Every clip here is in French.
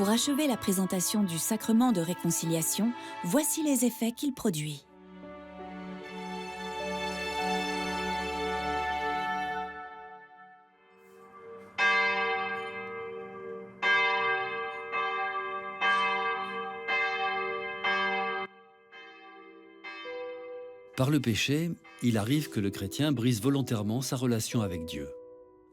Pour achever la présentation du sacrement de réconciliation, voici les effets qu'il produit. Par le péché, il arrive que le chrétien brise volontairement sa relation avec Dieu.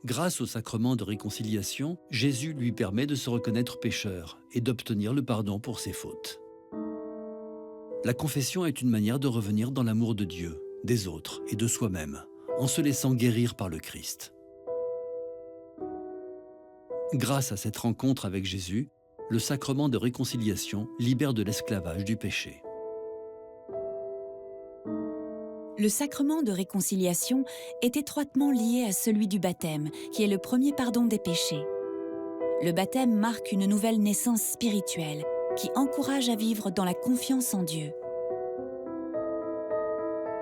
Grâce au sacrement de réconciliation, Jésus lui permet de se reconnaître pécheur et d'obtenir le pardon pour ses fautes. La confession est une manière de revenir dans l'amour de Dieu, des autres et de soi-même, en se laissant guérir par le Christ. Grâce à cette rencontre avec Jésus, le sacrement de réconciliation libère de l'esclavage du péché. Le sacrement de réconciliation est étroitement lié à celui du baptême, qui est le premier pardon des péchés. Le baptême marque une nouvelle naissance spirituelle, qui encourage à vivre dans la confiance en Dieu.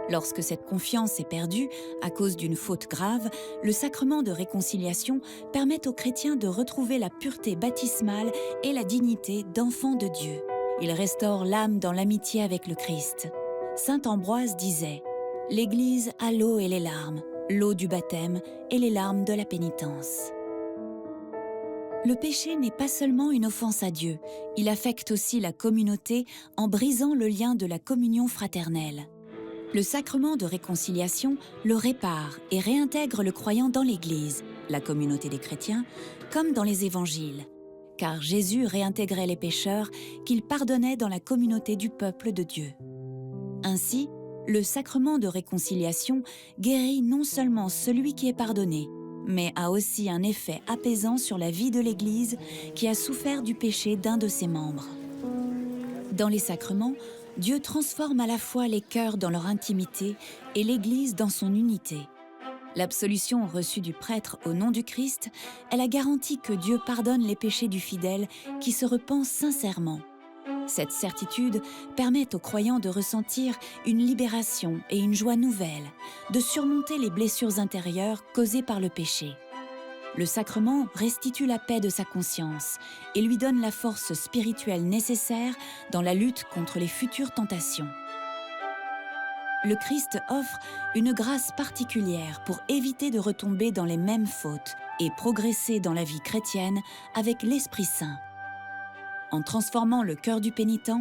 Lorsque cette confiance est perdue à cause d'une faute grave, le sacrement de réconciliation permet aux chrétiens de retrouver la pureté baptismale et la dignité d'enfants de Dieu. Il restaure l'âme dans l'amitié avec le Christ. Saint Ambroise disait « L'Église a l'eau et les larmes, l'eau du baptême et les larmes de la pénitence ». Le péché n'est pas seulement une offense à Dieu, il affecte aussi la communauté en brisant le lien de la communion fraternelle. Le sacrement de réconciliation le répare et réintègre le croyant dans l'Église, la communauté des chrétiens, comme dans les évangiles. Car Jésus réintégrait les pécheurs qu'il pardonnait dans la communauté du peuple de Dieu. Ainsi, le sacrement de réconciliation guérit non seulement celui qui est pardonné, mais a aussi un effet apaisant sur la vie de l'Église qui a souffert du péché d'un de ses membres. Dans les sacrements, Dieu transforme à la fois les cœurs dans leur intimité et l'Église dans son unité. L'absolution reçue du prêtre au nom du Christ est la garantie que Dieu pardonne les péchés du fidèle qui se repent sincèrement. Cette certitude permet aux croyants de ressentir une libération et une joie nouvelle, de surmonter les blessures intérieures causées par le péché. Le sacrement restitue la paix de sa conscience et lui donne la force spirituelle nécessaire dans la lutte contre les futures tentations. Le Christ offre une grâce particulière pour éviter de retomber dans les mêmes fautes et progresser dans la vie chrétienne avec l'Esprit Saint. En transformant le cœur du pénitent,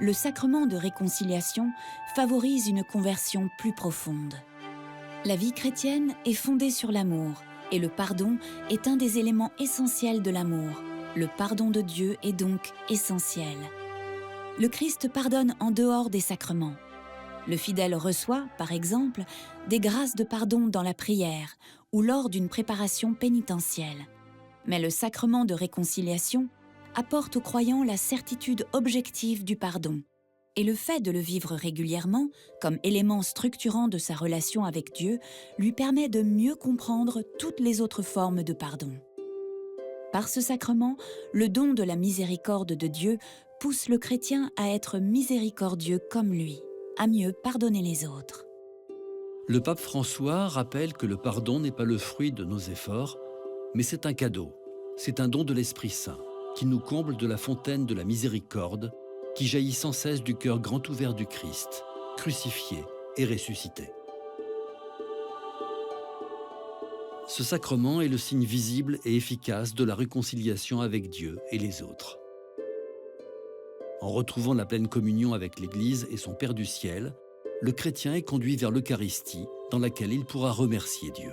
le sacrement de réconciliation favorise une conversion plus profonde. La vie chrétienne est fondée sur l'amour, et le pardon est un des éléments essentiels de l'amour. Le pardon de Dieu est donc essentiel. Le Christ pardonne en dehors des sacrements. Le fidèle reçoit, par exemple, des grâces de pardon dans la prière ou lors d'une préparation pénitentielle. Mais le sacrement de réconciliation apporte aux croyants la certitude objective du pardon. Et le fait de le vivre régulièrement, comme élément structurant de sa relation avec Dieu, lui permet de mieux comprendre toutes les autres formes de pardon. Par ce sacrement, le don de la miséricorde de Dieu pousse le chrétien à être miséricordieux comme lui, à mieux pardonner les autres. Le pape François rappelle que le pardon n'est pas le fruit de nos efforts, mais c'est un cadeau, c'est un don de l'Esprit Saint, qui nous comble de la fontaine de la miséricorde, qui jaillit sans cesse du cœur grand ouvert du Christ, crucifié et ressuscité. Ce sacrement est le signe visible et efficace de la réconciliation avec Dieu et les autres. En retrouvant la pleine communion avec l'Église et son Père du ciel, le chrétien est conduit vers l'Eucharistie, dans laquelle il pourra remercier Dieu.